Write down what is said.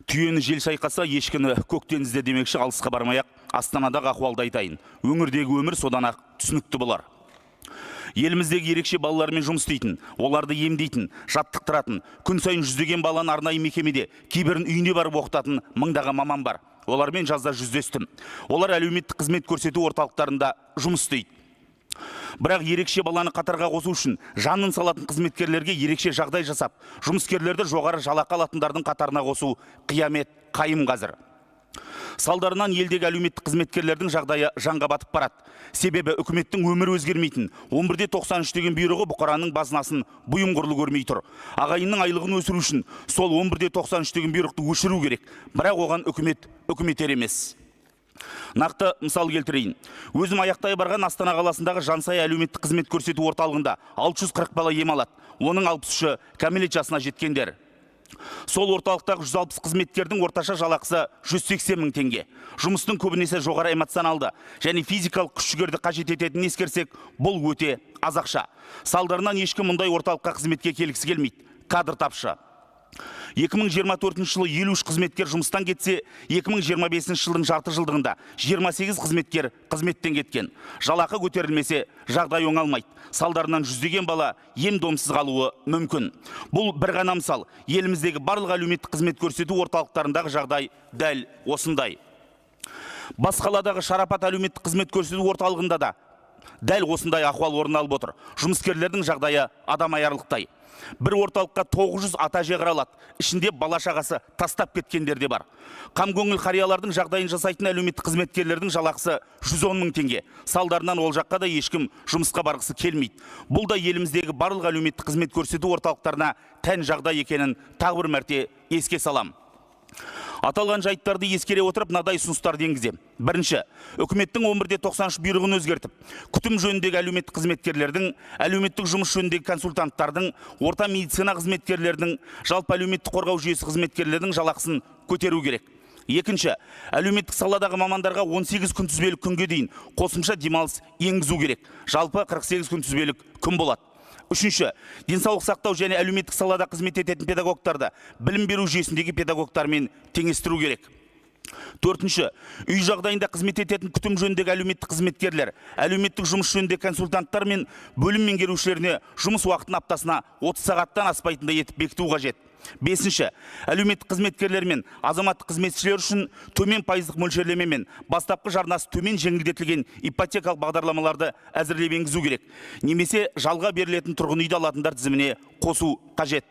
Түйені жел шайқаса, ешкіні көктенізде демекші, алысқа бармай-ақ Астанадағы ахуалды айтайын. Өңірдегі өмір содан-ақ түсінікті болар. Еліміздегі ерекше балалармен жұмыс істейтін, оларды емдейтін, жаттықтыратын, күн сайын жүздеген баланы арнайы мекемеде, кейбірін үйіне барып оқытатын мыңдаған маман бар. Олармен жазда жүздестім. Олар әлеуметтік қызмет көрсету орталықтарында жұмыс істейді. Бірақ ерекше баланы қатарға қосу үшін жанын салатын қызметкерлерге ерекше жағдай жасап, жұмыскерлерді жоғары жалақы алатындардың қатарына қосу қиямет қайым қазір. Салдарынан елдегі әлеуметтік қызметкерлердің жағдайы жанға батып барады. Себебі үкіметтің өмірі өзгермейтін 11-93 деген бұйрығы бұқараның базынасын бұйым құрлы көрмей тұр. Ағайынның айлығын өсіру үшін сол 11-93 деген бұйрықты өшіру керек. Бірақ оған үкімет емес. Нақты мысал келтірейін. Өзім аяқтай барған Астана қаласындағы Жансай әлеуметтік қызмет көрсету орталығында 640 бала ем алады. Оның 63-і кәмелет жасына жеткендер. Сол орталықтағы 160 қызметкердің орташа жалақысы 180 мың теңге. Жұмыстың көбінесе жоғары эмоционалды және физикалық күш-жігерді қажет ететінін ескерсек, бұл өте аз ақша. Салдарынан ешкім мұндай орталыққа қызметке келгісі келмейді. Кадр тапшы. 2024 жылы 53 қызметкер жұмыстан кетсе, 2025 жылдың жарты жылдығында 28 қызметкер қызметтен кеткен. Жалақы көтерілмесе, жағдай оңалмайды. Салдарынан жүздеген бала ем-домсыз қалуы мүмкін. Бұл бір ғана мысал. Еліміздегі барлық әлеуметтік қызмет көрсету орталықтарындағы жағдай дәл осындай. Бас қаладағы Шарапат әлеуметтік қызмет көрсету орталығында да дәл осындай ахуал орын алып отыр. Жұмыскерлердің жағдайы адам аярлықтай. Бір орталыққа 900 ата-әже қаралады. Ішінде бала-шағасы тастап кеткендер де бар. Қамкөңіл қариялардың жағдайын жасайтын әлеуметтік қызметкерлердің жалақысы 110 мың теңге. Салдарынан ол жаққа да ешкім жұмысқа барғысы келмейді. Бұл да еліміздегі барлық әлеуметтік қызмет көрсету орталықтарына тән жағдай екенін тағы бір мәрте еске салам. Аталған жайттарды ескере отырып, мынадай ұсыныстарды енгіземін. Бірінші, үкіметтің 11-93 бұйрығын өзгертіп, күтім жөніндегі әлеуметтік қызметкерлердің, әлеуметтік жұмыс жөніндегі консультанттардың, орта медицина қызметкерлердің, жалпы әлеуметтік қорғау жүйесі қызметкерлердің жалақысын көтеру керек. Екінші, әлеуметтік саладағы мамандарға 18 күнтізбелік күнге дейін қосымша демалыс енгізу керек. Жалпы 48 күнтізбелік күн болады. Үшінші, денсаулық сақтау және әлеуметтік салада қызмет ететін педагогтарды білім беру жүйесіндегі педагогтармен теңестіру керек. Төртінші, үй жағдайында қызмет ететін күтім жөніндегі әлеуметтік қызметкерлер, әлеуметтік жұмыс жөніндегі консультанттар мен бөлім меңгерушілеріне жұмыс уақытын аптасына 30 сағаттан аспайтындай етіп бекіту қажет. Бесінші, әлеуметтік қызметкерлер мен азаматтық қызметшілер үшін төмен пайыздық мөлшерлемемен бастапқы жарнасы төмен жеңілдетілген ипотекалық бағдарламаларды әзірлеп енгізу керек. Немесе жалға берілетін тұрғын үйді алатындар тізіміне қосу қажет.